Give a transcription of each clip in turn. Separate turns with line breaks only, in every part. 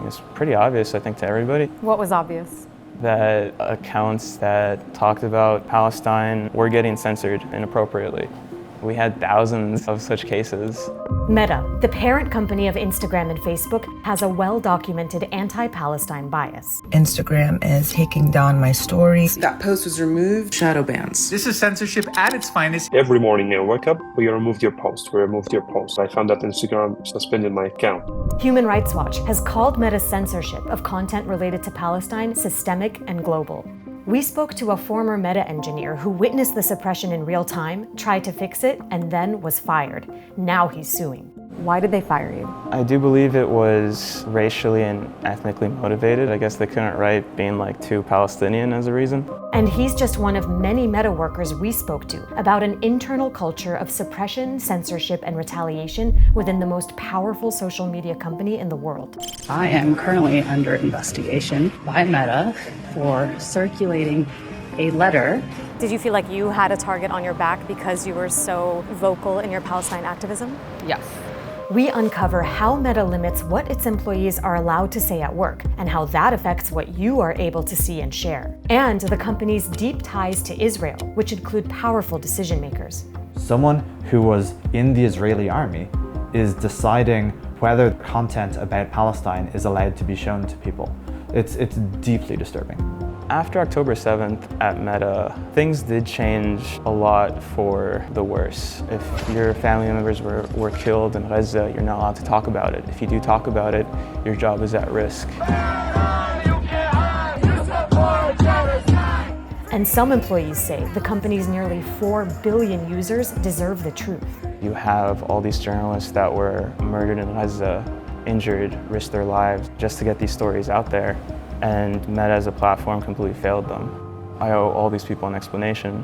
It's pretty obvious, I think, to everybody.
What was obvious?
That accounts that talked about Palestine were getting censored inappropriately. We had thousands of such cases.
Meta, the parent company of Instagram and Facebook, has a well-documented anti-Palestine bias.
Instagram is taking down my stories.
That post was removed. Shadow bans.
This is censorship at its finest.
Every morning I wake up, we removed your post. I found that Instagram suspended my account.
Human Rights Watch has called Meta's censorship of content related to Palestine systemic and global. We spoke to a former Meta engineer who witnessed the suppression in real time, tried to fix it, and then was fired. Now he's suing.
Why did they fire you?
I do believe it was racially and ethnically motivated. I guess they couldn't write being like too Palestinian as a reason.
And he's just one of many Meta workers we spoke to about an internal culture of suppression, censorship, and retaliation within the most powerful social media company in the world.
I am currently under investigation by Meta for circulating a letter.
Did you feel like you had a target on your back because you were so vocal in your Palestine activism?
Yes.
We uncover how Meta limits what its employees are allowed to say at work and how that affects what you are able to see and share. And the company's deep ties to Israel, which include powerful decision makers.
Someone who was in the Israeli army is deciding whether content about Palestine is allowed to be shown to people. It's deeply disturbing.
After October 7th at Meta, things did change a lot for the worse. If your family members were killed in Gaza, you're not allowed to talk about it. If you do talk about it, your job is at risk.
And some employees say the company's nearly 4 billion users deserve the truth.
You have all these journalists that were murdered in Gaza, injured, risked their lives just to get these stories out there. And Meta as a platform completely failed them. I owe all these people an explanation.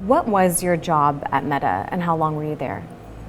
What was your job at Meta and how long were you there?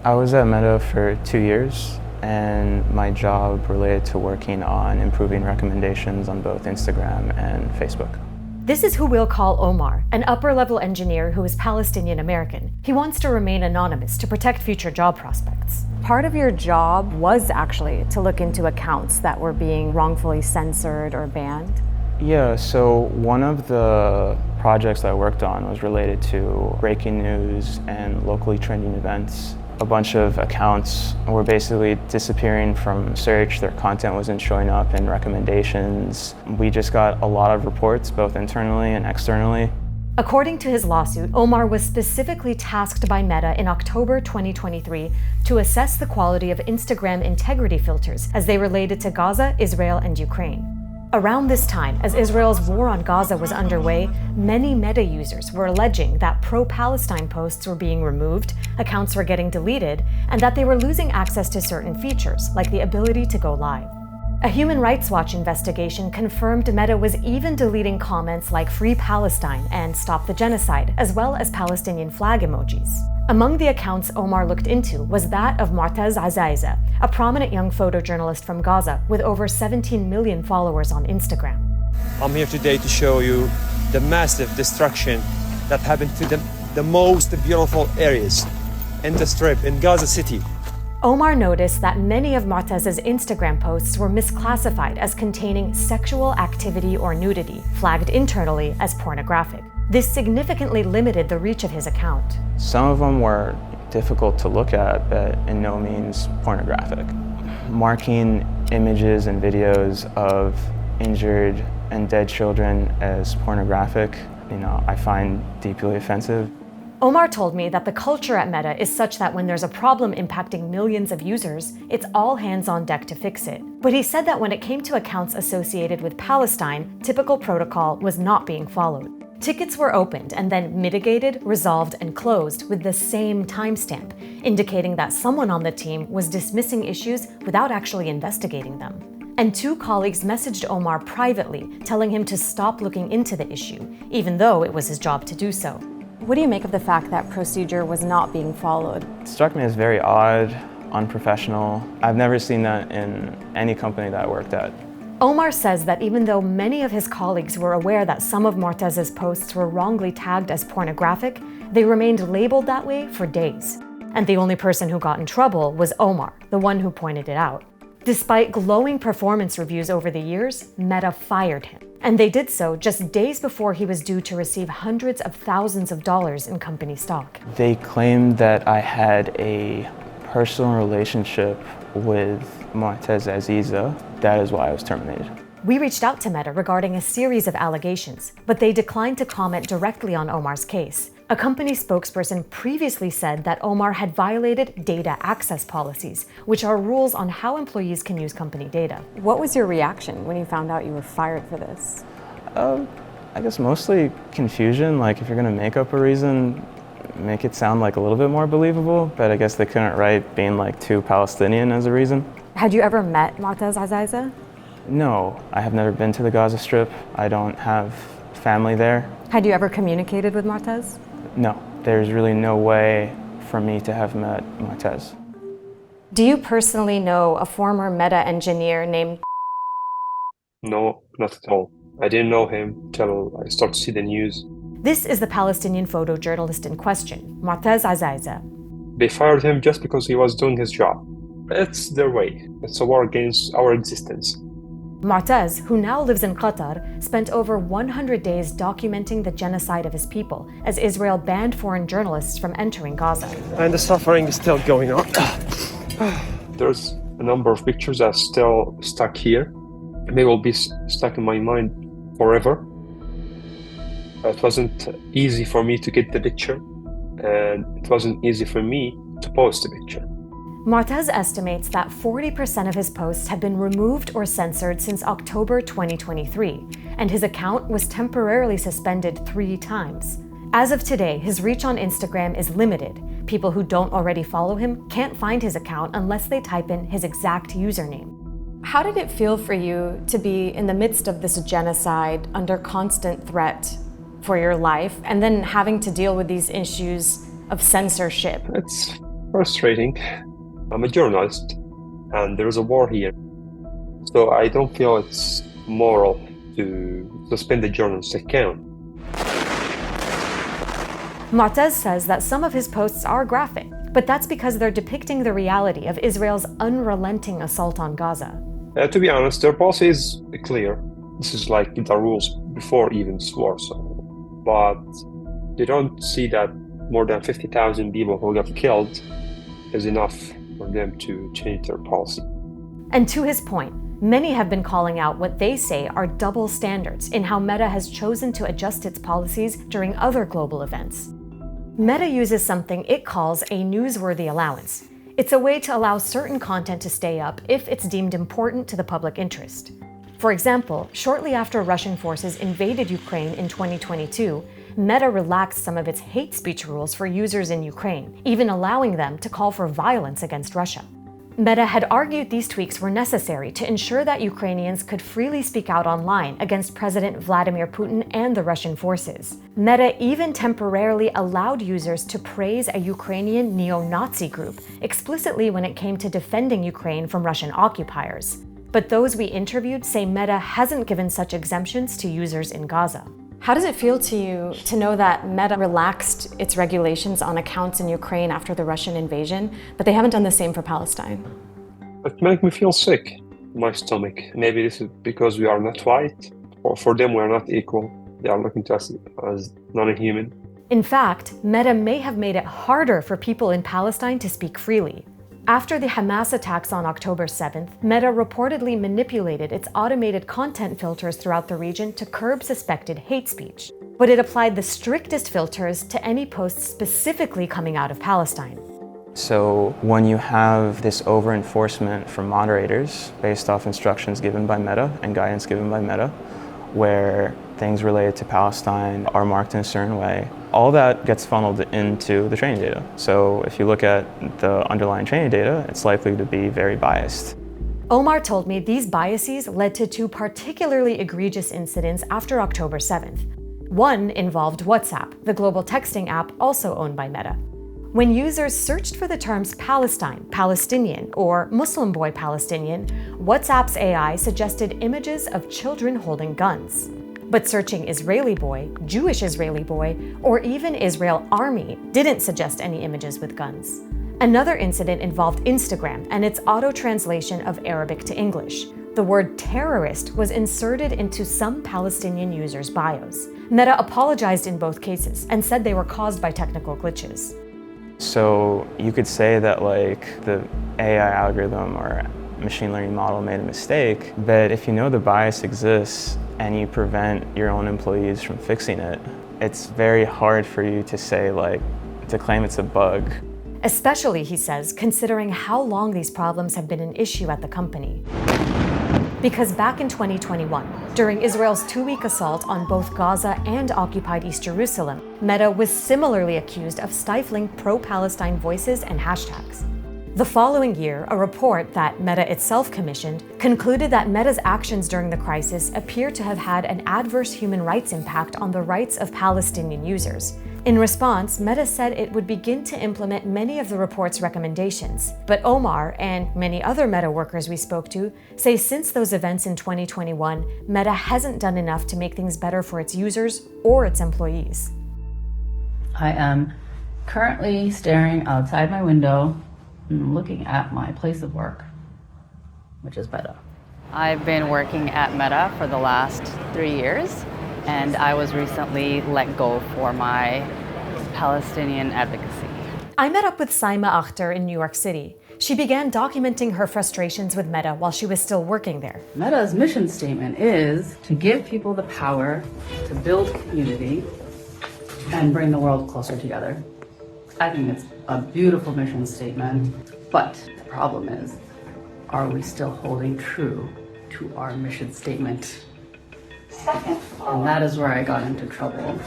I was at Meta for 2 years, and my job related to working on improving recommendations on both Instagram and Facebook.
This is who we'll call Omar, an upper-level engineer who is Palestinian-American. He wants to remain anonymous to protect future job prospects.
Part of your job was actually to look into accounts that were being wrongfully censored or banned.
Yeah, so one of the projects that I worked on was related to breaking news and locally trending events. A bunch of accounts were basically disappearing from search. Their content wasn't showing up in recommendations. We just got a lot of reports, both internally and externally.
According to his lawsuit, Omar was specifically tasked by Meta in October 2023 to assess the quality of Instagram integrity filters as they related to Gaza, Israel, and Ukraine. Around this time, as Israel's war on Gaza was underway, many Meta users were alleging that pro-Palestine posts were being removed, accounts were getting deleted, and that they were losing access to certain features, like the ability to go live. A Human Rights Watch investigation confirmed Meta was even deleting comments like Free Palestine and Stop the Genocide, as well as Palestinian flag emojis. Among the accounts Omar looked into was that of Mu'taz Azaiza, a prominent young photojournalist from Gaza with over 17 million followers on Instagram.
I'm here today to show you the massive destruction that happened to the most beautiful areas in the Strip, in Gaza City.
Omar noticed that many of Mu'taz's Instagram posts were misclassified as containing sexual activity or nudity, flagged internally as pornographic. This significantly limited the reach of his account.
Some of them were difficult to look at, but in no means pornographic. Marking images and videos of injured and dead children as pornographic, I find deeply offensive.
Omar told me that the culture at Meta is such that when there's a problem impacting millions of users, it's all hands on deck to fix it. But he said that when it came to accounts associated with Palestine, typical protocol was not being followed. Tickets were opened and then mitigated, resolved, and closed with the same timestamp, indicating that someone on the team was dismissing issues without actually investigating them. And 2 colleagues messaged Omar privately, telling him to stop looking into the issue, even though it was his job to do so.
What do you make of the fact that procedure was not being followed?
It struck me as very odd, unprofessional. I've never seen that in any company that I worked at.
Omar says that even though many of his colleagues were aware that some of Mu'taz's posts were wrongly tagged as pornographic, they remained labeled that way for days. And the only person who got in trouble was Omar, the one who pointed it out. Despite glowing performance reviews over the years, Meta fired him. And they did so just days before he was due to receive hundreds of thousands of dollars in company stock.
They claimed that I had a personal relationship with Mu'taz Aziza. That is why I was terminated.
We reached out to Meta regarding a series of allegations, but they declined to comment directly on Omar's case. A company spokesperson previously said that Omar had violated data access policies, which are rules on how employees can use company data.
What was your reaction when you found out you were fired for this?
I guess mostly confusion. Like, if you're gonna make up a reason, make it sound like a little bit more believable, but I guess they couldn't write being like too Palestinian as a reason.
Had you ever met Mu'taz Aziza?
No, I have never been to the Gaza Strip. I don't have family there.
Had you ever communicated with Mu'taz?
No, there's really no way for me to have met Mu'taz.
Do you personally know a former Meta engineer named?
No, not at all. I didn't know him till I started to see the news.
This is the Palestinian photojournalist in question, Mu'taz Aziza.
They fired him just because he was doing his job. It's their way. It's a war against our existence.
Mu'taz, who now lives in Qatar, spent over 100 days documenting the genocide of his people as Israel banned foreign journalists from entering Gaza.
And the suffering is still going on.
There's a number of pictures that are still stuck here. They will be stuck in my mind forever. It wasn't easy for me to get the picture, and it wasn't easy for me to post the picture.
Mu'taz estimates that 40% of his posts have been removed or censored since October 2023, and his account was temporarily suspended 3 times. As of today, his reach on Instagram is limited. People who don't already follow him can't find his account unless they type in his exact username.
How did it feel for you to be in the midst of this genocide, under constant threat for your life, and then having to deal with these issues of censorship?
It's frustrating. I'm a journalist, and there's a war here. So I don't feel it's moral to suspend the journalist's account.
Mu'taz says that some of his posts are graphic, but that's because they're depicting the reality of Israel's unrelenting assault on Gaza.
To be honest, their policy is clear. This is like the rules before even this war. But they don't see that more than 50,000 people who got killed is enough for them to change their policy.
And to his point, many have been calling out what they say are double standards in how Meta has chosen to adjust its policies during other global events. Meta uses something it calls a newsworthy allowance. It's a way to allow certain content to stay up if it's deemed important to the public interest. For example, shortly after Russian forces invaded Ukraine in 2022, Meta relaxed some of its hate speech rules for users in Ukraine, even allowing them to call for violence against Russia. Meta had argued these tweaks were necessary to ensure that Ukrainians could freely speak out online against President Vladimir Putin and the Russian forces. Meta even temporarily allowed users to praise a Ukrainian neo-Nazi group explicitly when it came to defending Ukraine from Russian occupiers. But those we interviewed say Meta hasn't given such exemptions to users in Gaza.
How does it feel to you to know that Meta relaxed its regulations on accounts in Ukraine after the Russian invasion, but they haven't done the same for Palestine?
It makes me feel sick in my stomach. Maybe this is because we are not white, or for them we are not equal. They are looking to us as non-human.
In fact, Meta may have made it harder for people in Palestine to speak freely. After the Hamas attacks on October 7th, Meta reportedly manipulated its automated content filters throughout the region to curb suspected hate speech. But it applied the strictest filters to any posts specifically coming out of Palestine.
So when you have this over-enforcement from moderators based off instructions given by Meta and guidance given by Meta, where things related to Palestine are marked in a certain way, all that gets funneled into the training data. So if you look at the underlying training data, it's likely to be very biased.
Omar told me these biases led to 2 particularly egregious incidents after October 7th. One involved WhatsApp, the global texting app also owned by Meta. When users searched for the terms Palestine, Palestinian, or Muslim boy Palestinian, WhatsApp's AI suggested images of children holding guns. But searching Israeli boy, Jewish Israeli boy, or even Israel army didn't suggest any images with guns. Another incident involved Instagram and its auto-translation of Arabic to English. The word terrorist was inserted into some Palestinian users' bios. Meta apologized in both cases and said they were caused by technical glitches.
So you could say that the AI algorithm or machine learning model made a mistake, but if you know the bias exists and you prevent your own employees from fixing it, it's very hard for you to say to claim it's a bug.
Especially, he says, considering how long these problems have been an issue at the company. Because back in 2021, during Israel's 2-week assault on both Gaza and occupied East Jerusalem, Meta was similarly accused of stifling pro-Palestine voices and hashtags. The following year, a report that Meta itself commissioned concluded that Meta's actions during the crisis appear to have had an adverse human rights impact on the rights of Palestinian users. In response, Meta said it would begin to implement many of the report's recommendations. But Omar and many other Meta workers we spoke to say since those events in 2021, Meta hasn't done enough to make things better for its users or its employees.
I am currently staring outside my window and looking at my place of work, which is Meta.
I've been working at Meta for the last 3 years, and I was recently let go for my Palestinian advocacy.
I met up with Saima Akhtar in New York City. She began documenting her frustrations with Meta while she was still working there.
Meta's mission statement is to give people the power to build community and bring the world closer together. I think it's a beautiful mission statement, but the problem is, are we still holding true to our mission statement? And that is where I got into trouble.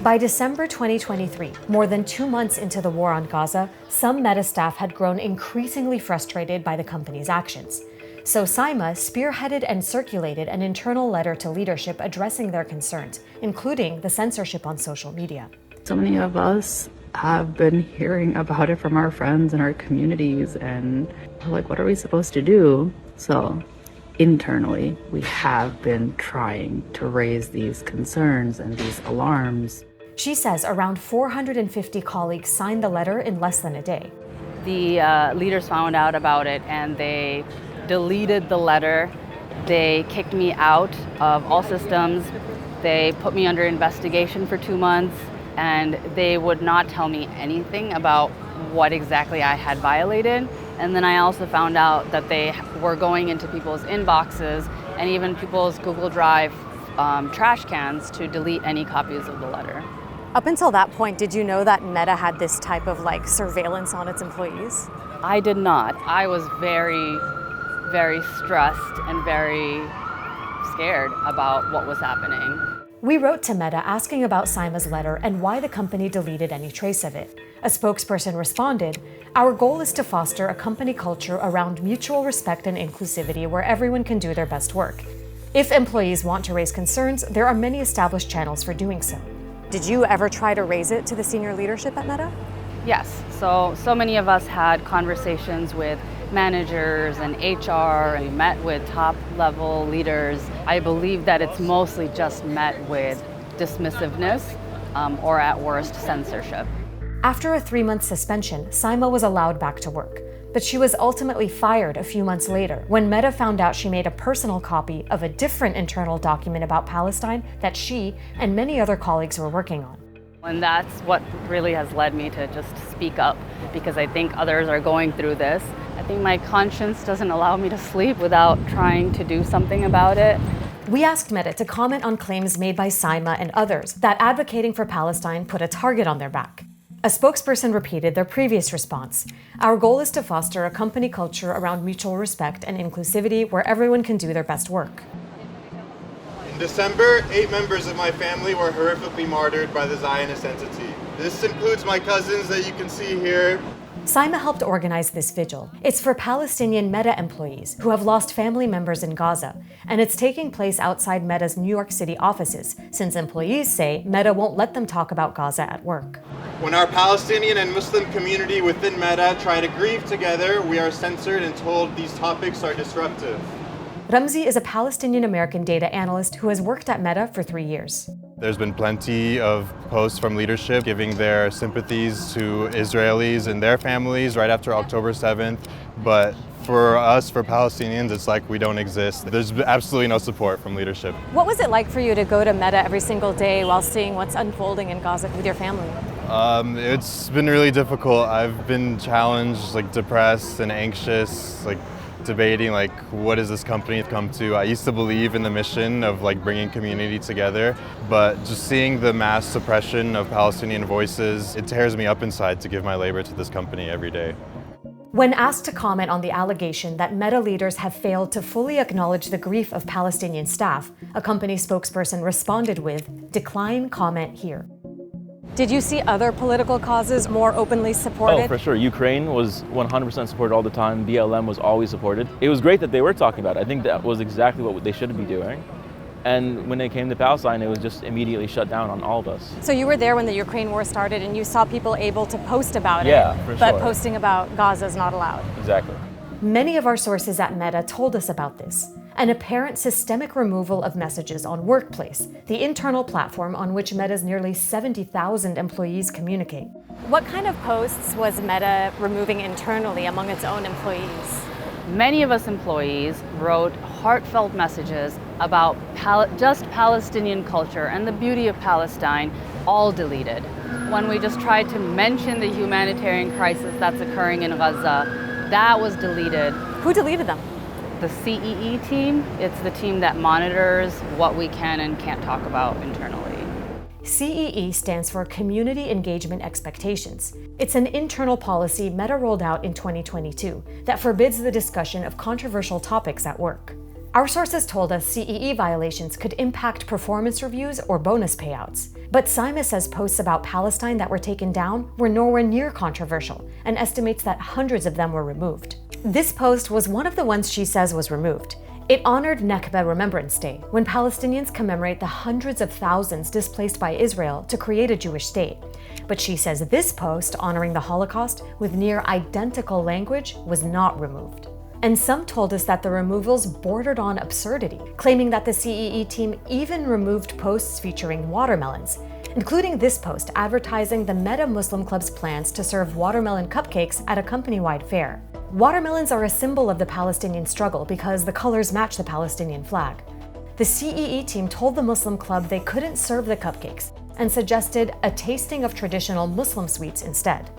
By December 2023, more than 2 months into the war on Gaza, some Meta staff had grown increasingly frustrated by the company's actions. So Saima spearheaded and circulated an internal letter to leadership addressing their concerns, including the censorship on social media.
So many of us have been hearing about it from our friends and our communities, and we're like, what are we supposed to do? So internally, we have been trying to raise these concerns and these alarms.
She says around 450 colleagues signed the letter in less than a day.
The leaders found out about it and they deleted the letter. They kicked me out of all systems. They put me under investigation for 2 months, and they would not tell me anything about what exactly I had violated. And then I also found out that they were going into people's inboxes and even people's Google Drive trash cans to delete any copies of the letter.
Up until that point, did you know that Meta had this type of surveillance on its employees?
I did not. I was very, very stressed and very scared about what was happening.
We wrote to Meta asking about Saima's letter and why the company deleted any trace of it. A spokesperson responded, "Our goal is to foster a company culture around mutual respect and inclusivity where everyone can do their best work. If employees want to raise concerns, there are many established channels for doing so."
Did you ever try to raise it to the senior leadership at Meta?
Yes, so many of us had conversations with managers and HR, and we met with top level leaders. I believe that it's mostly just met with dismissiveness or at worst censorship.
After a 3-month suspension, Saima was allowed back to work, but she was ultimately fired a few months later when Meta found out she made a personal copy of a different internal document about Palestine that she and many other colleagues were working on.
And that's what really has led me to just speak up, because I think others are going through this. I think my conscience doesn't allow me to sleep without trying to do something about it.
We asked Meta to comment on claims made by Saima and others that advocating for Palestine put a target on their back. A spokesperson repeated their previous response. "Our goal is to foster a company culture around mutual respect and inclusivity where everyone can do their best work."
In December, 8 members of my family were horrifically martyred by the Zionist entity. This includes my cousins that you can see here.
Saima helped organize this vigil. It's for Palestinian Meta employees who have lost family members in Gaza, and it's taking place outside Meta's New York City offices, since employees say Meta won't let them talk about Gaza at work.
When our Palestinian and Muslim community within Meta try to grieve together, we are censored and told these topics are disruptive.
Ramzi is a Palestinian American data analyst who has worked at Meta for 3 years.
There's been plenty of posts from leadership giving their sympathies to Israelis and their families right after October 7th, but for us, for Palestinians, it's like we don't exist. There's absolutely no support from leadership.
What was it like for you to go to Meta every single day while seeing what's unfolding in Gaza with your family?
It's been really difficult. I've been challenged, like depressed and anxious, like debating like what does this company come to. I used to believe in the mission of like bringing community together, but just seeing the mass suppression of Palestinian voices, it tears me up inside to give my labor to this company every day.
When asked to comment on the allegation that Meta leaders have failed to fully acknowledge the grief of Palestinian staff, a company spokesperson responded with, "Decline comment here."
Did you see other political causes more openly supported?
Oh, for sure. Ukraine was 100% supported all the time. BLM was always supported. It was great that they were talking about it. I think that was exactly what they should be doing. And when it came to Palestine, it was just immediately shut down on all of us.
So you were there when the Ukraine war started and you saw people able to post about
Yeah,
it,
for
but
sure.
posting about Gaza is not allowed.
Exactly.
Many of our sources at Meta told us about this. An apparent systemic removal of messages on Workplace, the internal platform on which Meta's nearly 70,000 employees communicate.
What kind of posts was Meta removing internally among its own employees?
Many of us employees wrote heartfelt messages about just Palestinian culture and the beauty of Palestine, all deleted. When we just tried to mention the humanitarian crisis that's occurring in Gaza, that was deleted.
Who deleted them?
The CEE team. It's the team that monitors what we can and can't talk about internally.
CEE stands for Community Engagement Expectations. It's an internal policy Meta rolled out in 2022 that forbids the discussion of controversial topics at work. Our sources told us CEE violations could impact performance reviews or bonus payouts. But Sima says posts about Palestine that were taken down were nowhere near controversial and estimates that hundreds of them were removed. This post was one of the ones she says was removed. It honored Nakba Remembrance Day, when Palestinians commemorate the hundreds of thousands displaced by Israel to create a Jewish state. But she says this post honoring the Holocaust with near identical language was not removed. And some told us that the removals bordered on absurdity, claiming that the CEE team even removed posts featuring watermelons, including this post advertising the Meta Muslim Club's plans to serve watermelon cupcakes at a company-wide fair. Watermelons are a symbol of the Palestinian struggle because the colors match the Palestinian flag. The CEE team told the Muslim Club they couldn't serve the cupcakes and suggested a tasting of traditional Muslim sweets instead.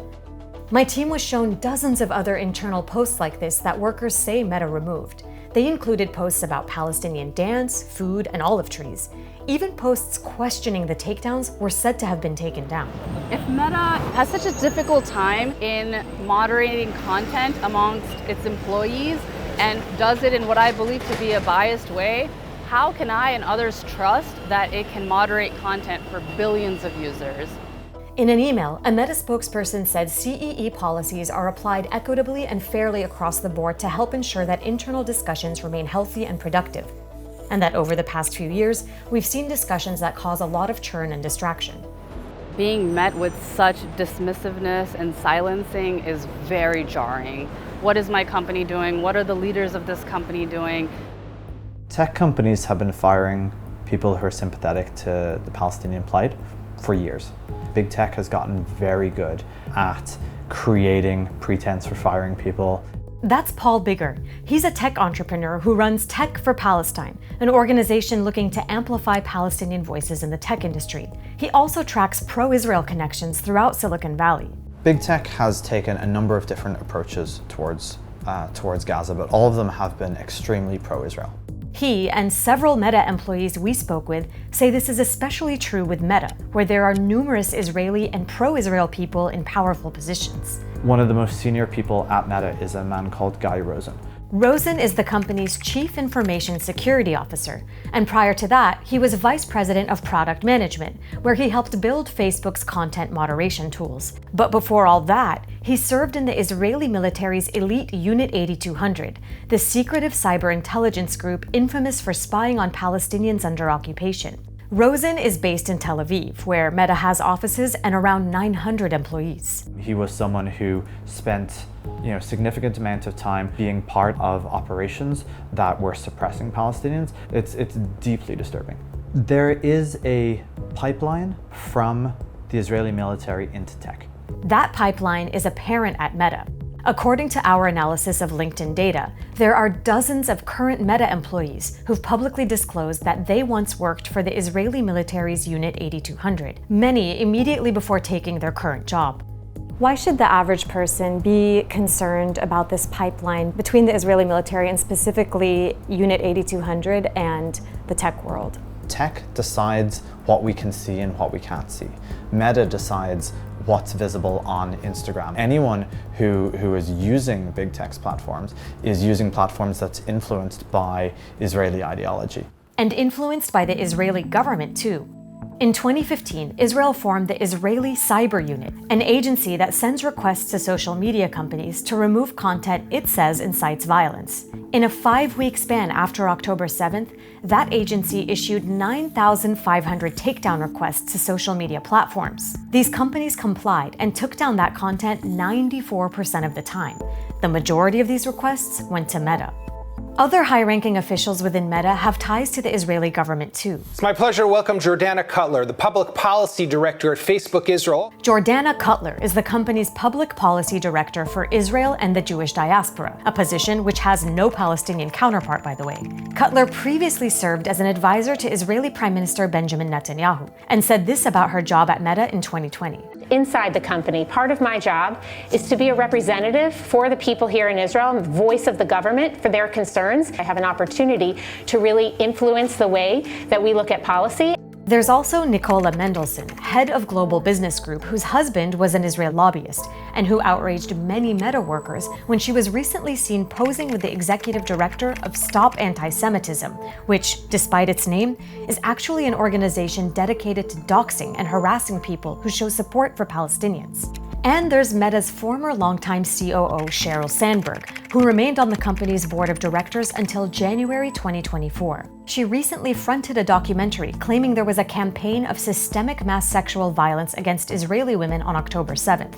My team was shown dozens of other internal posts like this that workers say Meta removed. They included posts about Palestinian dance, food, and olive trees. Even posts questioning the takedowns were said to have been taken down.
If Meta has such a difficult time in moderating content amongst its employees and does it in what I believe to be a biased way, how can I and others trust that it can moderate content for billions of users?
In an email, a Meta spokesperson said CEE policies are applied equitably and fairly across the board to help ensure that internal discussions remain healthy and productive, and that over the past few years, we've seen discussions that cause a lot of churn and distraction.
Being met with such dismissiveness and silencing is very jarring. What is my company doing? What are the leaders of this company doing?
Tech companies have been firing people who are sympathetic to the Palestinian plight for years. Big tech has gotten very good at creating pretense for firing people.
That's Paul Bigger. He's a tech entrepreneur who runs Tech for Palestine, an organization looking to amplify Palestinian voices in the tech industry. He also tracks pro-Israel connections throughout Silicon Valley.
Big tech has taken a number of different approaches towards Gaza, but all of them have been extremely pro-Israel.
He and several Meta employees we spoke with say this is especially true with Meta, where there are numerous Israeli and pro-Israel people in powerful positions.
One of the most senior people at Meta is a man called Guy Rosen.
Rosen is the company's chief information security officer, and prior to that, he was vice president of product management, where he helped build Facebook's content moderation tools. But before all that, he served in the Israeli military's elite Unit 8200, the secretive cyber intelligence group infamous for spying on Palestinians under occupation. Rosen is based in Tel Aviv, where Meta has offices and around 900 employees.
He was someone who spent significant amount of time being part of operations that were suppressing Palestinians. It's deeply disturbing. There is a pipeline from the Israeli military into tech.
That pipeline is apparent at Meta. According to our analysis of LinkedIn data, there are dozens of current Meta employees who've publicly disclosed that they once worked for the Israeli military's Unit 8200, many immediately before taking their current job.
Why should the average person be concerned about this pipeline between the Israeli military and specifically Unit 8200 and the tech world?
Tech decides what we can see and what we can't see. Meta decides what's visible on Instagram. Anyone who is using big tech platforms is using platforms that's influenced by Israeli ideology.
And influenced by the Israeli government too. In 2015, Israel formed the Israeli Cyber Unit, an agency that sends requests to social media companies to remove content it says incites violence. In a 5-week span after October 7th, that agency issued 9,500 takedown requests to social media platforms. These companies complied and took down that content 94% of the time. The majority of these requests went to Meta. Other high-ranking officials within Meta have ties to the Israeli government too.
It's my pleasure to welcome Jordana Cutler, the Public Policy Director at Facebook Israel.
Jordana Cutler is the company's Public Policy Director for Israel and the Jewish diaspora, a position which has no Palestinian counterpart, by the way. Cutler previously served as an advisor to Israeli Prime Minister Benjamin Netanyahu and said this about her job at Meta in 2020.
Inside the company, part of my job is to be a representative for the people here in Israel, the voice of the government for their concerns. I have an opportunity to really influence the way that we look at policy.
There's also Nicola Mendelsohn, head of Global Business Group, whose husband was an Israel lobbyist and who outraged many Meta workers when she was recently seen posing with the executive director of Stop Anti-Semitism, which, despite its name, is actually an organization dedicated to doxing and harassing people who show support for Palestinians. And there's Meta's former longtime COO, Sheryl Sandberg, who remained on the company's board of directors until January 2024. She recently fronted a documentary claiming there was a campaign of systemic mass sexual violence against Israeli women on October 7th.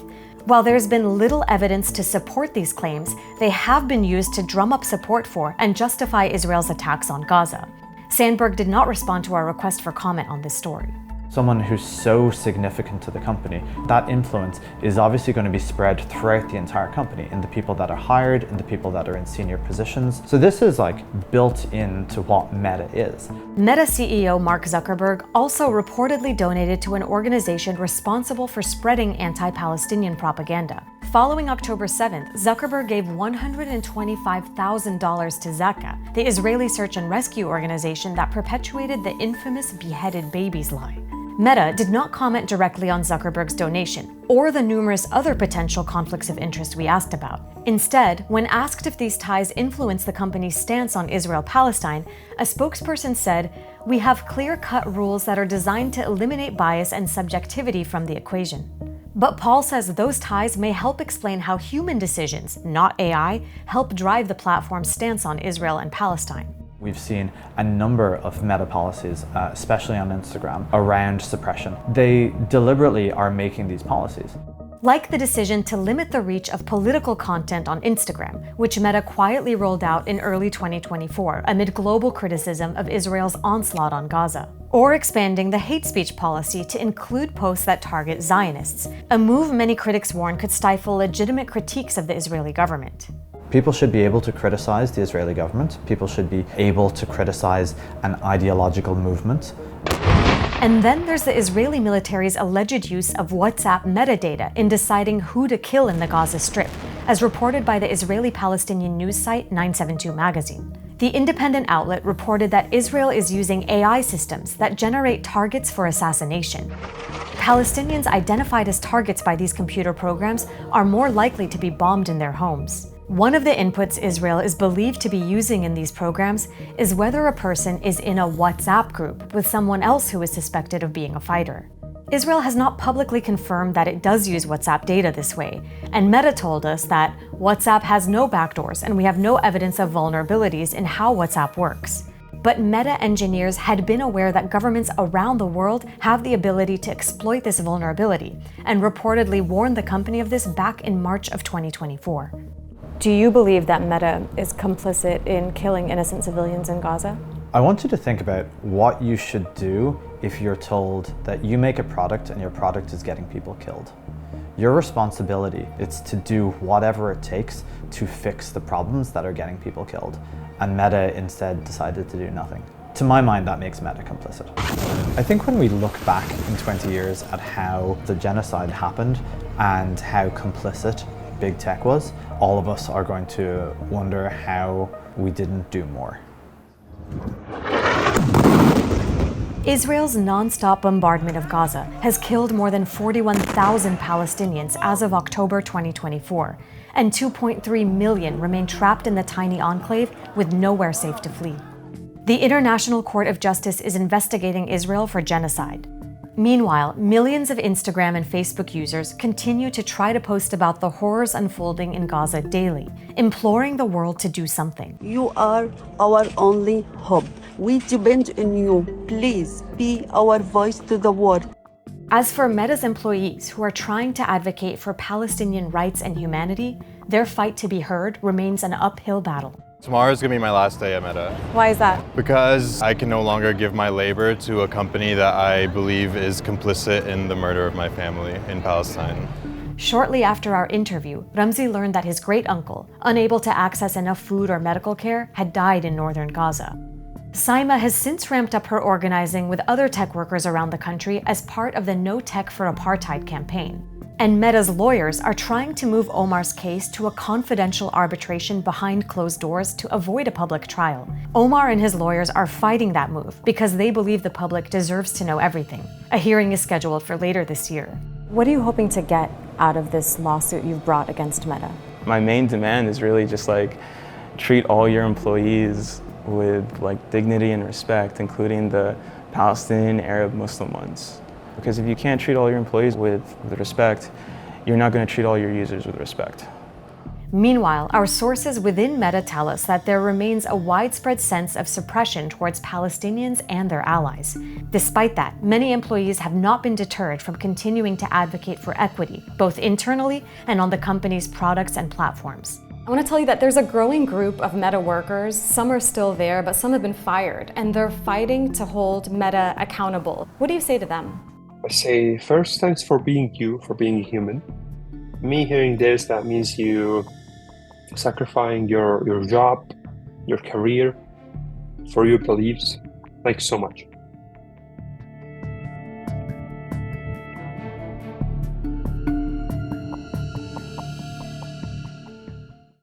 While there's been little evidence to support these claims, they have been used to drum up support for and justify Israel's attacks on Gaza. Sandberg did not respond to our request for comment on this story.
Someone who's so significant to the company, that influence is obviously going to be spread throughout the entire company, in the people that are hired, in the people that are in senior positions. So this is like built into what Meta is.
Meta CEO Mark Zuckerberg also reportedly donated to an organization responsible for spreading anti-Palestinian propaganda. Following October 7th, Zuckerberg gave $125,000 to Zaka, the Israeli search and rescue organization that perpetuated the infamous beheaded babies lie. Meta did not comment directly on Zuckerberg's donation or the numerous other potential conflicts of interest we asked about. Instead, when asked if these ties influence the company's stance on Israel-Palestine, a spokesperson said, "We have clear-cut rules that are designed to eliminate bias and subjectivity from the equation." But Paul says those ties may help explain how human decisions, not AI, help drive the platform's stance on Israel and Palestine.
We've seen a number of Meta policies, especially on Instagram, around suppression. They deliberately are making these policies.
Like the decision to limit the reach of political content on Instagram, which Meta quietly rolled out in early 2024 amid global criticism of Israel's onslaught on Gaza. Or expanding the hate speech policy to include posts that target Zionists, a move many critics warn could stifle legitimate critiques of the Israeli government.
People should be able to criticize the Israeli government. People should be able to criticize an ideological movement.
And then there's the Israeli military's alleged use of WhatsApp metadata in deciding who to kill in the Gaza Strip, as reported by the Israeli-Palestinian news site 972 Magazine. The independent outlet reported that Israel is using AI systems that generate targets for assassination. Palestinians identified as targets by these computer programs are more likely to be bombed in their homes. One of the inputs Israel is believed to be using in these programs is whether a person is in a WhatsApp group with someone else who is suspected of being a fighter. Israel has not publicly confirmed that it does use WhatsApp data this way, and Meta told us that WhatsApp has no backdoors and we have no evidence of vulnerabilities in how WhatsApp works. But Meta engineers had been aware that governments around the world have the ability to exploit this vulnerability, and reportedly warned the company of this back in March of 2024.
Do you believe that Meta is complicit in killing innocent civilians in Gaza?
I want you to think about what you should do if you're told that you make a product and your product is getting people killed. Your responsibility is to do whatever it takes to fix the problems that are getting people killed. And Meta instead decided to do nothing. To my mind, that makes Meta complicit. I think when we look back in 20 years at how the genocide happened and how complicit big tech was, all of us are going to wonder how we didn't do more.
Israel's non-stop bombardment of Gaza has killed more than 41,000 Palestinians as of October 2024, and 2.3 million remain trapped in the tiny enclave with nowhere safe to flee. The International Court of Justice is investigating Israel for genocide. Meanwhile, millions of Instagram and Facebook users continue to try to post about the horrors unfolding in Gaza daily, imploring the world to do something.
You are our only hope. We depend on you. Please be our voice to the world.
As for Meta's employees who are trying to advocate for Palestinian rights and humanity, their fight to be heard remains an uphill battle.
Tomorrow is going to be my last day at Meta.
Why is that?
Because I can no longer give my labor to a company that I believe is complicit in the murder of my family in Palestine.
Shortly after our interview, Ramzi learned that his great-uncle, unable to access enough food or medical care, had died in northern Gaza. Saima has since ramped up her organizing with other tech workers around the country as part of the No Tech for Apartheid campaign. And Meta's lawyers are trying to move Omar's case to a confidential arbitration behind closed doors to avoid a public trial. Omar and his lawyers are fighting that move because they believe the public deserves to know everything. A hearing is scheduled for later this year.
What are you hoping to get out of this lawsuit you've brought against Meta?
My main demand is really just treat all your employees with dignity and respect, including the Palestinian, Arab, Muslim ones. Because if you can't treat all your employees with respect, you're not going to treat all your users with respect.
Meanwhile, our sources within Meta tell us that there remains a widespread sense of suppression towards Palestinians and their allies. Despite that, many employees have not been deterred from continuing to advocate for equity, both internally and on the company's products and platforms.
I want to tell you that there's a growing group of Meta workers. Some are still there, but some have been fired, and they're fighting to hold Meta accountable. What do you say to them?
I say, first, thanks for being you, for being human. Me hearing this, that means you sacrificing your job, your career, for your beliefs. Thanks so much.